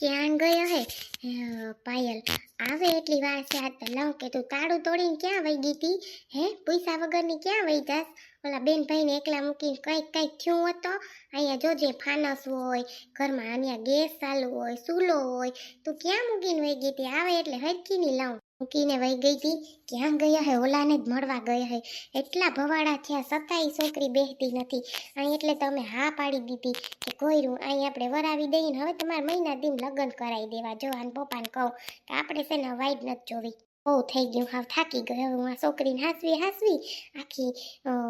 ક્યાં ગયો હે પાયલ આવે એટલી વાર છે આ તો લઉં કે તું તાળું તોડીને ક્યાં વહી ગઈ તી હે પૈસા વગરની ક્યાં વહી જાસ ઓલા બેન ભાઈને એકલા મૂકીને કંઈક થયું હતો અહીંયા જોજે ફાનસ હોય ઘરમાં અહીંયા ગેસ ચાલુ હોય ચૂલો હોય તું ક્યાં મૂકીને વહી ગઈ તી આવે એટલે હરખીની લઉં મૂકીને વહી ગઈ તી ક્યાં ગયા હે ઓલાને જ મળવા ગયા હે એટલા ભવાડા થયા છતાંય છોકરી બેહતી નથી અહીં એટલે તો અમે હા પાડી દીધી કે કોઈરું અહીં આપણે વરાવી દઈએ ને હવે તમારે મહિના દિન લગ્ન કરાવી દેવા જો આને પપ્પાને કહું કે આપણે છે ને વાઈટ નથી જોવી બહુ થઈ ગયું હાવ થાકી ગયો હું આ છોકરીને હાસવી આખી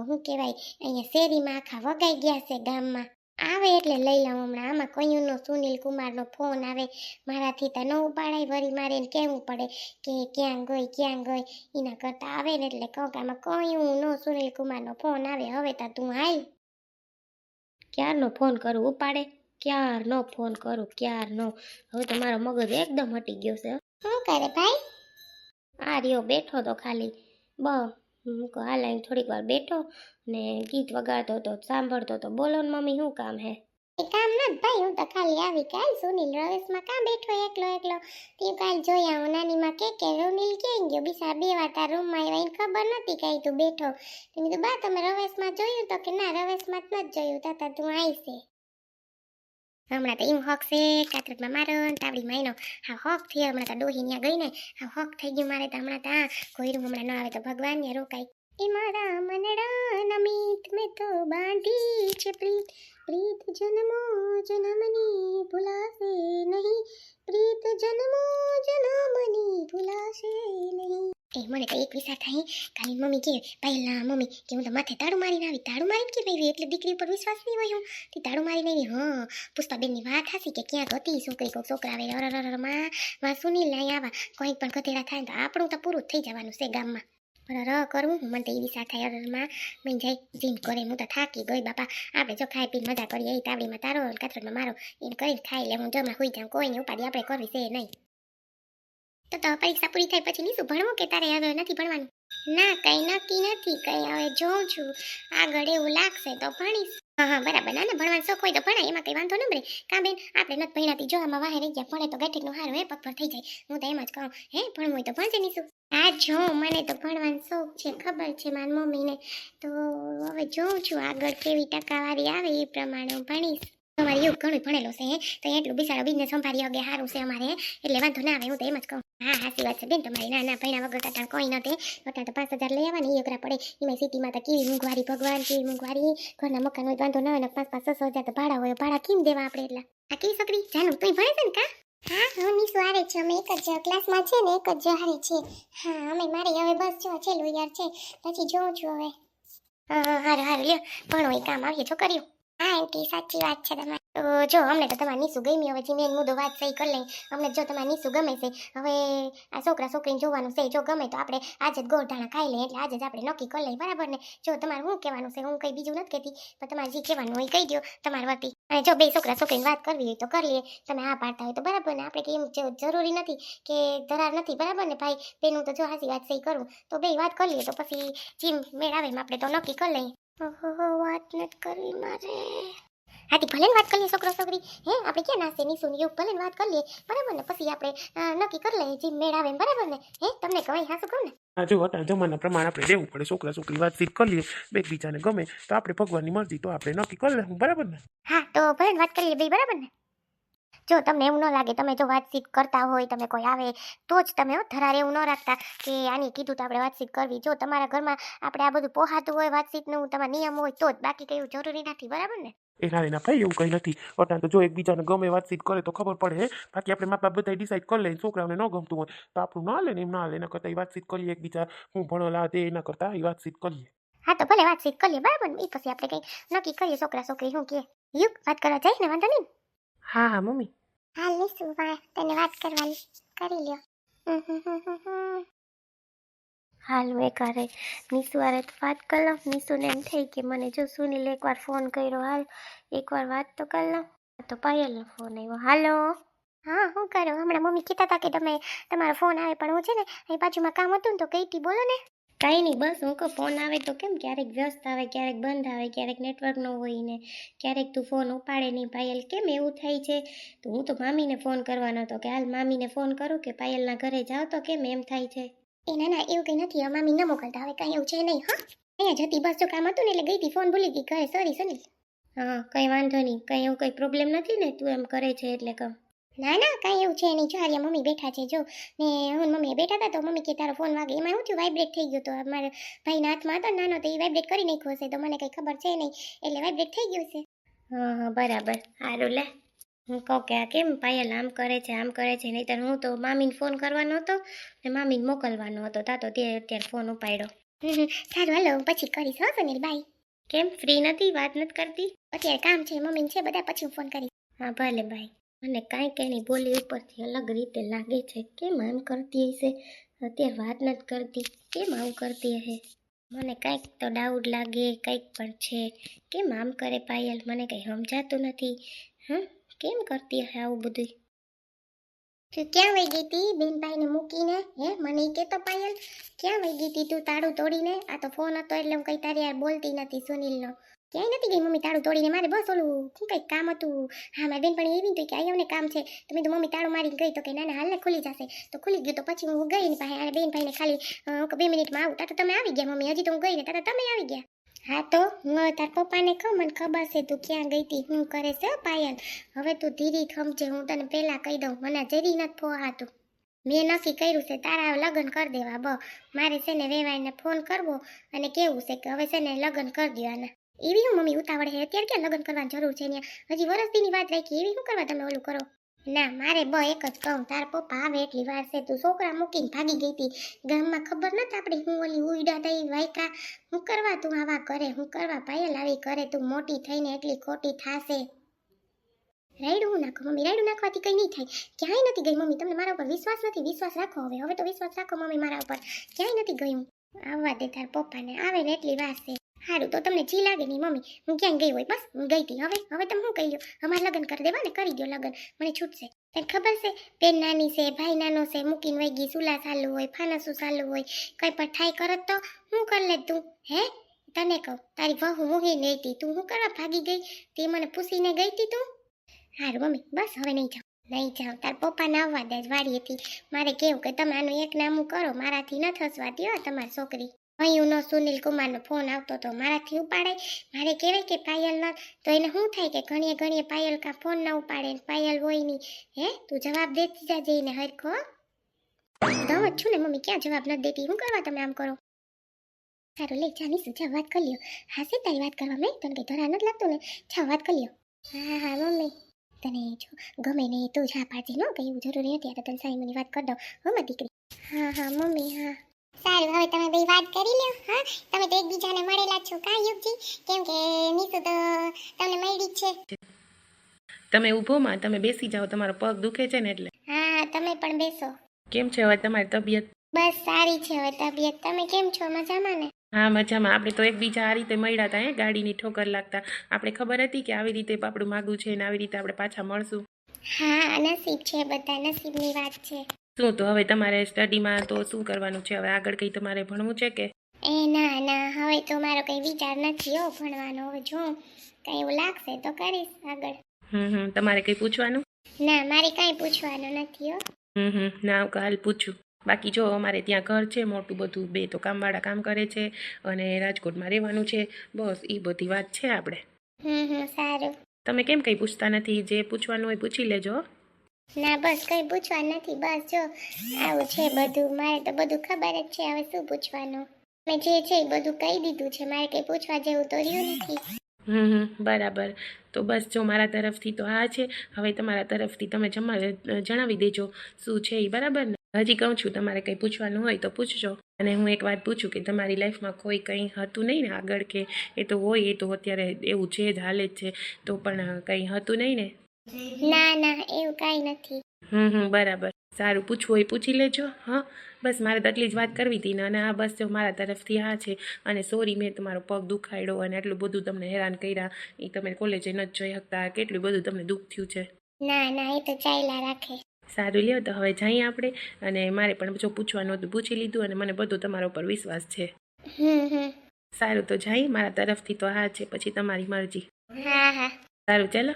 શું કહેવાય અહીંયા શેરીમાં આખા વગાઈ ગયા છે ગામમાં આવે એટલે લઈ લઉં હમણાં આમાં કયુંનો સુનિલ કુમારનો ફોન આવે મારાથી તો ન ઉપાડાય વરી મારે એને કહેવું પડે કે ક્યાં ગઈ એના કરતાં આવે ને એટલે કહું કે આમાં કયુંનો સુનિલ કુમારનો ફોન આવે હવે તો તું હાલ ક્યારનો ફોન કરું ઉપાડે ક્યારનો ફોન કરું ક્યારનો હવે તો મારો મગજ એકદમ હટી ગયો છે શું કરે ભાઈ આ રહ્યો બેઠો તો ખાલી હાલ થોડીક વાર બેઠો ને ગીત વગાડતો હતો સાંભળતો તો બોલો ને મમ્મી શું કામ હે કામ નથી ભાઈ હું તો ખાલી આવી કાલ સુનિલ રવેશમાં કાં બેઠો એકલો તે કાલ જોયા હું નાનીમાં કે સુનિલ ક્યાં ગયો બિચારા બે વાર તાર રૂમમાં આવ્યા એને ખબર નથી કઈ તું બેઠો મેં કીધું બા તમે રવેશમાં જોયું તો કે ના રવેશમાં જ નથી જોયું તાતા તું આવીશે હમણાં તો એમ હક છે કાતરતમાં મારો ને તાવડીમાં એનો હા હક થયો હમણાં તો ડોહી ત્યાં ગઈ ને હા હક થઈ ગયું મારે તો હમણાં તો કોઈરું હમણાં ન આવે તો ભગવાન ને રોકાય એ મારા મનડા મીત મેં તો બાંધી છે પ્રીત જન્મો જન્મની ભૂલાશે નહીં પ્રીત જન્મો જન્મની ભૂલાશે નહીં એ મને તો એક વિચાર થાય કાલી મમ્મી કે પહેલા મમ્મી કે હું તો માથે તાળું મારીને આવી તાળું મારીને કે ભાઈ એટલે દીકરી ઉપર વિશ્વાસ નહીં હોય હું તે તાળું મારીને આવી હા પુષ્પાબેનની વાત હશે કે ક્યાંક હતી છોકરી કોઈક છોકરા આવે માં સુનિલ નહીં આવા કોઈ પણ ગધેડા થાય તો આપણું તો પૂરું થઈ જવાનું છે ગામમાં પણ કરવું મને તો એ વિચાર થાય અરમાં મેં જાય જીમ કરે હું તો થાકી ગઈ બાપા આપણે જો ખાઈ પીને મજા કરીએ એ તાવડીમાં તારો કાતરતમાં મારો એને કરીને ખાઈ લે હું જમા હોઈ જાઉં કોઈને ઉપાડી આપણે કરવી છે નહીં તો પરીક્ષા પૂરી થાય પછી નહીં શું ભણવું કે તારે હવે નથી ભણવાનું ના કંઈ નક્કી નથી કંઈ હવે જોઉં છું આગળ એવું લાગશે તો ભણીશ હા બરાબર ના ભણવાનો શોખ હોય તો ભણાય એમાં કંઈ વાંધો ન પડે કાં બેન આપણે નથી ભણાતી જો આમાં વાહે રહી ગયા ભણે તો ગાંઠીનું હારું હે પગભર થઈ જાય હું તો એમ જ કહું હે ભણવું હોય તો ભણશે નહીં શું હા જો મને તો ભણવાનો શોખ છે ખબર છે મારી મમ્મીને તો હવે જોઉં છું આગળ કેવી ટકાવારી આવે એ પ્રમાણે હું ભણીશ તમારે એવું ઘણું ભણેલો છે તો એટલું બિચારો બિઝનેસ સંભાળી વગે સારું છે અમારે એટલે વાંધો ના આવે હું તો એમ જ કહું હા સાચી વાત છે બેન તમારી ના ભણ્યા વગર ટાટા કોઈ નથી અત્યારે તો 5000 લઈ આવવાની એકરા પડે એમાં સિટીમાં તો કેવી મોંઘવારી ભગવાન કેવી મોંઘવારી ઘરના મકાન હોય વાંધો ના હોય 5-6 હજાર તો ભાડા હોય ભાડા કેમ દેવા આપણે એટલા આ કેવી છોકરી જાનું તું ભણે છે ને કા હા હું નીસુ આવે છે અમે એક જ ક્લાસમાં છે ને એક જ હારી છે હા અમે મારી હવે બસ જો છેલ્લું યાર છે પછી જોઉં છું હવે હારું લ્યો ભણો એ કામ આવીએ છોકરીઓ હા આંટી સાચી વાત છે તમારી જો અમને તો તમારી નીસુ ગમી હવે જે મેન મુદ્દો વાત સહી કરી લઈ અમને જો તમારી નીસુ ગમે છે હવે આ છોકરા છોકરીને જોવાનું છે જો ગમે તો આપણે આજે જ ગોળધાણા ખાઈ લઈએ એટલે આજે જ આપણે નક્કી કરી લઈએ બરાબર ને જો તમારે શું કહેવાનું છે હું કંઈ બીજું નથી કહેતી પણ તમારે જે કહેવાનું હોય કહી દો તમારી વતી અને જો બે છોકરા છોકરીની વાત કરવી હોય તો કરી લઈએ તમે આ પાડતા હોય તો બરાબર ને આપણે કંઈ એમ જરૂરી નથી કે ધરાર નથી બરાબર ને ભાઈ બેનું તો જો હાસી વાત સહી કરું તો બે વાત કરી લઈએ તો પછી જીમ મેળ આવે આપણે તો નક્કી કરી લઈએ ઓહો વાત નથી કરવી મારે હાથી ભલે વાત કરીએ છોકરો છોકરી હે આપણે ક્યાં નાશે નીસુ ને એવું ભલે વાત કરીએ બરાબર ને પછી આપણે નક્કી કરી લઈએ જીમ મેળ આવે બરાબર ને હે તમને કહી હાસું કહું ને આ જો હતા જમાના પ્રમાણે આપણે રહેવું પડે છોકરા છોકરી વાતચીત કરીએ એકબીજાને ગમે તો આપણે ભગવાનની મરજી તો આપણે નક્કી કરી લેવું બરાબર ને હા તો ભલે વાત કરીએ ભાઈ બરાબર ને જો તમને એવું ન લાગે તમે જો વાતચીત કરતા હોય તમે કોઈ આવે તો જ તમે ધરાર એવું ન રાખતા કે આની કીધું તો આપણે વાતચીત કરવી જો તમારા ઘરમાં આપણે આ બધું પોહાતું હોય વાતચીતનું તમારા નિયમ હોય તો જ બાકી કંઈ જરૂરી નથી બરાબર ને ના ભાઈ એવું કંઈ નથી અટાણ તો જો એકબીજાને ગમે વાતચીત કરે તો ખબર પડે હે બાકી આપણે મા બાપ બધા ડિસાઈડ કરી લઈએ છોકરાઓને ન ગમતું હોય તો આપણું ના લે ને એમ ના લે એના કરતાં એ વાતચીત કરીએ એકબીજા હું ભણેલા તે એના કરતાં એ વાતચીત કરીએ હા તો ભલે વાતચીત કરીએ બરાબર ને એ પછી આપણે કંઈ નક્કી કરીએ છોકરા છોકરી શું કે યુગ વાત કરવા જાય ને વાંધો નહીં હા મમ્મી હાલ નીસુ તને વાત કરવાની કરી લ્યો હાલ હું એકવાર નીસુ વારે વાત કરી લઉં નીસુને એમ થઈ કે મને જો સુનિલ એકવાર ફોન કર્યો હાલ એકવાર વાત તો કરી લઉં તો પાયલનો ફોન આવ્યો હાલો હા શું કરો હમણાં મમ્મી કહેતા હતા કે તમે તમારો ફોન આવે પણ હું છે ને અહીં બાજુમાં કામ હતું ને તો કહીતી બોલો ને કાંઈ નહીં, બસ હું કહું ફોન આવે તો કેમ ક્યારેક વ્યસ્ત આવે, ક્યારેક બંધ આવે, ક્યારેક નેટવર્ક ન હોય ને ક્યારેક તું ફોન ઉપાડે નહીં. પાયલ કેમ એવું થાય છે? તો હું તો મામીને ફોન કરવાનો હતો કે હાલ મામીને ફોન કરું કે પાયલના ઘરે જાઓ, તો કેમ એમ થાય છે? એ ના ના, એવું કંઈ નથી, મામી ન મોકલતા, હવે કાંઈ એવું છે નહીં. હા, અહીંયા જતી બસ જો કામ હતું ને એટલે ગઈ હતી, ફોન ભૂલી ગઈ ઘરે, સોરી સની. હા, કંઈ વાંધો નહીં, કંઈ એવું કંઈ પ્રોબ્લેમ નથી ને? તું એમ કરે છે એટલે કહું. ના ના, કાંઈ એવું છે નહીં, જો હારિયા મમ્મી બેઠા છે જો, ને હું મમ્મી બેઠા હતા તો મમ્મી કે તારો ફોન વાગે, એમાં શું થયું વાઇબ્રેટ થઈ ગયો, તો મારા ભાઈના હાથમાં હતો નાનો, તો એ વાઇબ્રેટ કરી નાખ્યો હશે, તો મને કંઈ ખબર છે નહીં એટલે વાઇબ્રેટ થઈ ગયું છે. હા હા, બરાબર, સારું લે. હું કહું કે આ કેમ પાયલ આમ કરે છે આમ કરે છે, નહીંતર હું તો મામીને ફોન કરવાનો હતો ને મામીને મોકલવાનો હતો, તા તો તે અત્યારે ફોન ઉપાડ્યો. સારું હાલો, પછી કરીશ હો સુનિલ, બાય. કેમ ફ્રી નથી, વાત નથી કરતી? અત્યારે કામ છે, મમ્મીને છે બધા, પછી હું ફોન કરીશ. હા ભલે, બાય. અને કાંઈક એની બોલી ઉપરથી અલગ રીતે લાગે છે, કેમ આમ કરતી હશે? અત્યારે વાત નથી કરતી, કેમ આવું કરતી હશે? મને કાંઈક તો ડાઉટ લાગે, કંઈક પણ છે. કેમ આમ કરે પાયલ, મને કંઈ સમજાતું નથી. કેમ કરતી હશે આવું બધું? તું ક્યાં વહી ગઈ હતી બેનભાઈને મૂકીને? મને ઈ કહેતો પાયલ, ક્યાં વહી ગઈ હતી તું તાળું તોડીને? આ તો ફોન હતો એટલે હું કંઈ તારી યાર બોલતી નથી સુનિલનો. ક્યાંય નથી ગઈ મમ્મી તાળું તોડીને, મારે બસ ઓલું શું કંઈક કામ હતું. હા, મારી બેનપણી એવી હતી કે આયોને કામ છે, તો મેં તો મમ્મી તાળું મારીને ગઈ તો કે ના ના હાલને ખુલી જશે, તો ખુલી ગયું. તો પછી હું ગઈ ને પાસે બેનભાઈને ખાલી 2 મિનિટમાં આવું, તો તમે આવી ગયા મમ્મી, હજી તો હું ગઈ ને તમે આવી ગયા. હા તો હું તાર પપ્પાને કહું, મને ખબર છે તું ક્યાં ગઈ હતી, હું કરે છે પાયલ. હવે તું ધીરી સમજે, હું તને પહેલાં કહી દઉં, મને જરી નથી ફોહાતું. મેં નક્કી કર્યું છે તારા લગ્ન કરી દેવા. મારે છે ને વેવાઈને ફોન કરવો અને કેવું છે કે હવે છે ને લગ્ન કરી દેવાના. એવી હું મમ્મી ઉતાવળ છે, અત્યારે ક્યાં લગ્ન કરવાની જરૂર છે? હજી વરસદીની વાત રાખી, એવી શું કરવા તમે ઓલું કરો? ના, મારે એક જ કહું, તાર પપ્પા આવે એટલી વાર છે, તું છોકરા મૂકીને ભાગી ગઈ હતી ગામમાં, ખબર નથી આપણી હું ઓલી ઉઈડા થઈ વાયકા. હું કરવા તું આવા કરે, હું કરવા પાયલ આવી કરે? તું મોટી થઈને એટલી ખોટી થાશે. રાયડું નાખો મમ્મી, રાયડું નાખવાથી કંઈ નહીં થાય. ક્યાંય નથી ગઈ મમ્મી, તમને મારા ઉપર વિશ્વાસ નથી? વિશ્વાસ રાખો હવે તો વિશ્વાસ રાખો મમ્મી મારા ઉપર, ક્યાંય નથી ગઈ હું. આવવા દે તાર પપ્પાને, આવે ને એટલી વાર છે. સારું, તો તમને જી લાગે નહીં મમ્મી હું ક્યાં ગઈ હોય, બસ હું ગઈ હતી. હવે તમે શું કહી લો, અમારે લગ્ન કરી દેવા ને, કરી દો લગ્ન, મને છૂટશે. તને ખબર છે બેન નાની છે, ભાઈ નાનો છે, મૂકીને વહી ગઈ, સુલા ચાલુ હોય, ફાનસું ચાલુ હોય, કંઈ પણ થાય કરત તો શું કરી લે તું? તને કહું, તારી વહુ મૂકી નહીં હતી, તું શું કરવા ભાગી ગઈ? તે મને પૂછીને ગઈ હતી તું? હારું મમ્મી, બસ હવે નહીં જાઉં, તાર પપ્પાને આવવા દે વાડીએથી. મારે કેવું કે તમે આનું એક નામું કરો, મારાથી ન થસવાતી હો તમારી છોકરી. અહીં નો સુનિલ કુમારનો ફોન આવતો તો મારાથી ઉપાડાય? મારે કહેવાય કે પાયલ ન, તો એને શું થાય કે ઘણીએ પાયલ કા ફોન ના ઉપાડે, પાયલ હોય નહીં. તું જવાબ દેતી જાજે એને હરખો. દમ જ છું ને મમ્મી, ક્યાં જવાબ નથી દેતી, શું કરવા તમે આમ કરો? સારું લે જાની શું, જા વાત કરી લ્યો. હા છે તારી વાત કરવા, મેં તને કંઈ ધરા નથી લાગતું ને? જા વાત કરી લ્યો. હા મમ્મી, તને જો ગમે નહીં તો જા પાડતી, ન કંઈ એવું જરૂરી નથી, આ તો તને સાઈમની વાત કરી દઉં હો મારી દીકરી. હા મમ્મી, હા સારું, હવે તમે બે વાત કરી લ્યો. હા, તમે તો એકબીજાને મળેલા છો કા યુગજી? કેમ કે નીસુ તો તમને મળી જ છે. તમે ઊભો માં, તમે બેસી જાઓ, તમારો પગ દુખે છે ને એટલે. હા, તમે પણ બેસો. કેમ છે હવે તમારી તબિયત? બસ સારી છે હવે તબિયત, તમે કેમ છો, મજામાં ને? હા મજામાં. આપણે તો એકબીજા આ રીતે મળ્યા હતા, ગાડીની ઠોકર લાગતા. આપણે ખબર હતી કે આવી રીતે આપણું માગું છે ને આવી રીતે આપણે પાછા મળશું. હા, નસીબ છે, બધા નસીબની વાત છે. શું તો હવે તમારે સ્ટડીમાં તો શું કરવાનું છે? હવે આગળ કંઈ તમારે ભણવું છે કે? ના, હવે તો મારો કઈ વિચાર નથી હો ભણવાનો. હવે જો કઈ એવું લાગશે તો કરીશ આગળ. તમારે કંઈ પૂછવાનું? ના, મારે કઈ પૂછવાનું નથી હો. ના કાલ પૂછું. બાકી જો અમારે ત્યાં ઘર છે મોટું બધું, 2 તો કામવાળા કામ કરે છે અને રાજકોટમાં રહેવાનું છે, બસ એ બધી વાત છે આપણે. સારું. તમે કેમ કંઈ પૂછતા નથી? જે પૂછવાનું હોય પૂછી લેજો. ના, બસ કઈ પૂછવા નથી, બસ જો આવું છે બધું, મારે તો બધું ખબર જ છે, હવે શું પૂછવાનું? મેં જે છે એ બધું કહી દીધું છે, મારે કઈ પૂછવા જેવું તો રહ્યું નથી. બરાબર. તો બસ જો મારા તરફથી તો આ છે, હવે તમારા તરફથી તમે જણાવી દેજો શું છે એ, બરાબર ને? હજી કહું છું તમારે કંઈ પૂછવાનું હોય તો પૂછજો. અને હું એક વાત પૂછું કે તમારી લાઈફમાં કોઈ કંઈ હતું નહીં ને આગળ, કે એ તો હોય, એ તો અત્યારે એવું છે જ, હાલે જ છે, તો પણ કંઈ હતું નહીં ને? ના, એવું કાંઈ નથી. બરાબર. સારું, પૂછવું હોય પૂછી લેજો. હા, બસ મારે તો એટલી જ વાત કરવી હતી ને. અને આ બસ જો મારા તરફથી આ છે. અને સોરી મેં તમારો પગ દુખાડ્યો અને એટલું બધું તમને હેરાન કર્યા, એ તમે કોલેજે નથી જઈ શકતા, કેટલું બધું તમને દુઃખ થયું છે. ના, એ તો ચાલ્યા રાખે. સારું લ્યો તો હવે જઈએ આપણે, અને મારે પણ જો પૂછવાનું હતું પૂછી લીધું, અને મને બધું તમારા ઉપર વિશ્વાસ છે. હમ. સારું તો જઈએ, મારા તરફથી તો હા છે, પછી તમારી મરજી. હા. સારું ચાલો.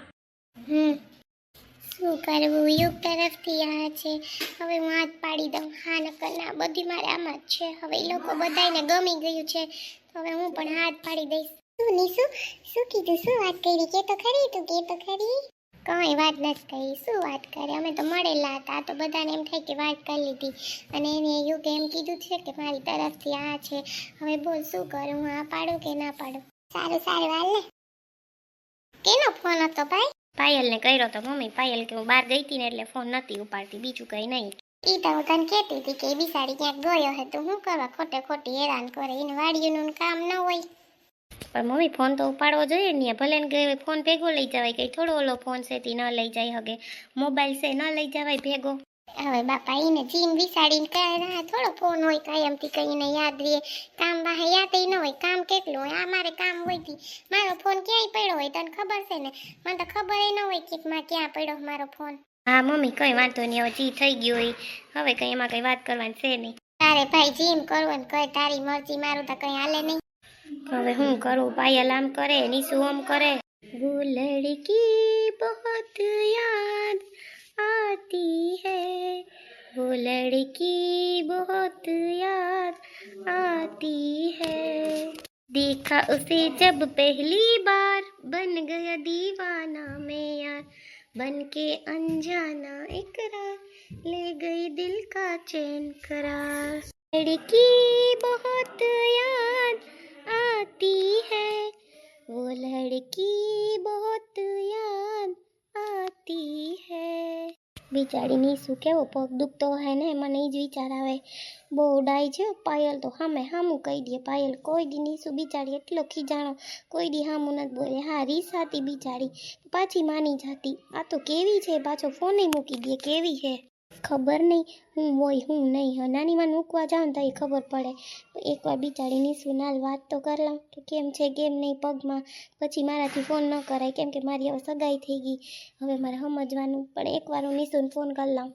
શું કરવું, યુગ તરફથી આ છે. હવે હું હાથ પાડી દઉં, હા નકર ના, બધી મારે આમાં જ છે. હવે એ લોકો બધાને ગમી ગયું છે, તો હવે હું પણ હાથ પાડી દઈશ. શું નીસુ, શું કીધું, શું વાત કરી, કે તો ખરી, તું કે તો ખરી. કઈ વાત નથી કરી, શું વાત કરે, અમે તો મળેલા હતા, તો બધાને એમ થાય કે વાત કરી લીધી, અને એને યુગે એમ કીધું છે કે મારી તરફથી આ છે. હવે બોલ શું કરું, હું આ પાડું કે ના પાડું. સારું હાલ ને. કેનો ફોન હતો ભાઈ? પાયલને કર્યો તો મમ્મી. પાયલ કે હું બહાર ગઈ હતી ને એટલે ફોન નથી ઉપાડતી, બીજું કઈ નહીં. ઈ તો હું તને કહેતી હતી કે એ બિસાડી ક્યાંક ગયો હે, તો હું કરવા ખોટી હેરાન કરે, એને વાડીઓનું કામ ન હોય. પણ મમ્મી ફોન તો ઉપાડવો જોઈએ ને, ભલે ને ફોન ભેગો લઈ જવાય, કઈ થોડો ઓલો ફોન છે તે ન લઈ જાય હગે, મોબાઈલ છે ન લઈ જવાય ભેગો. હવે બાપા એને જીમ વિસાડીને કઈ થોડો ફોન હોય, કાયમથી કઈને યાદ રહે, કામ વાહે યાદ ન હોય, કામ કેટલું હોય, આ મારે કામ હોય થી મારો ફોન ક્યાંય પડ્યો હોય તને ખબર છે ને, મને તો ખબર ન હોય કે માં ક્યાં પડ્યો મારો ફોન. હા મમ્મી કઈ વાંધો નહીં, હવે જી થઈ ગયું હોય, હવે કઈ એમાં કઈ વાત કરવાની છે નહીં. તારે ભાઈ જીમ કરવાનું કઈ તારી મરજી, મારું તો કઈ હાલે નહીં. હવે હું કરું, પાયલ આમ કરે, નીસુ આમ કરે. वो लड़की बहुत याद आती है, वो लड़की बहुत याद आती है, देखा उसे जब पहली बार बन गया दीवाना मैं यार, बन के अनजाना इकरार ले गई दिल का चैन करार, लड़की बहुत याद आती है, वो लड़की बहुत याद आती है. બિચારી નીસુ કેવો પગ દુખતો હોય ને, મને જ વિચાર આવે. બહુ ડાય છે પાયલ તો, હામું કહી દે પાયલ. કોઈ દી નીસુ બિચારી એટલો ખીજાણો, કોઈ દી હામું નથી બોલે. હા રીસાતી બિચારી, પાછી માની જાતી. આ તો કેવી છે, પાછો ફોને મૂકી દે, કેવી છે ખબર નહીં હું હોય હું નહીં. નાની માં મૂકવા જાઉં ને તો એ ખબર પડે. એકવાર બિચારી નીસુ નાલ વાત તો કરી લઉં કે કેમ છે કેમ નહીં પગમાં, પછી મારાથી ફોન ન કરાય, કેમ કે મારી હવે સગાઈ થઈ ગઈ, હવે મારે સમજવાનું. પણ એકવાર હું નીસુને ફોન કરી લઉં.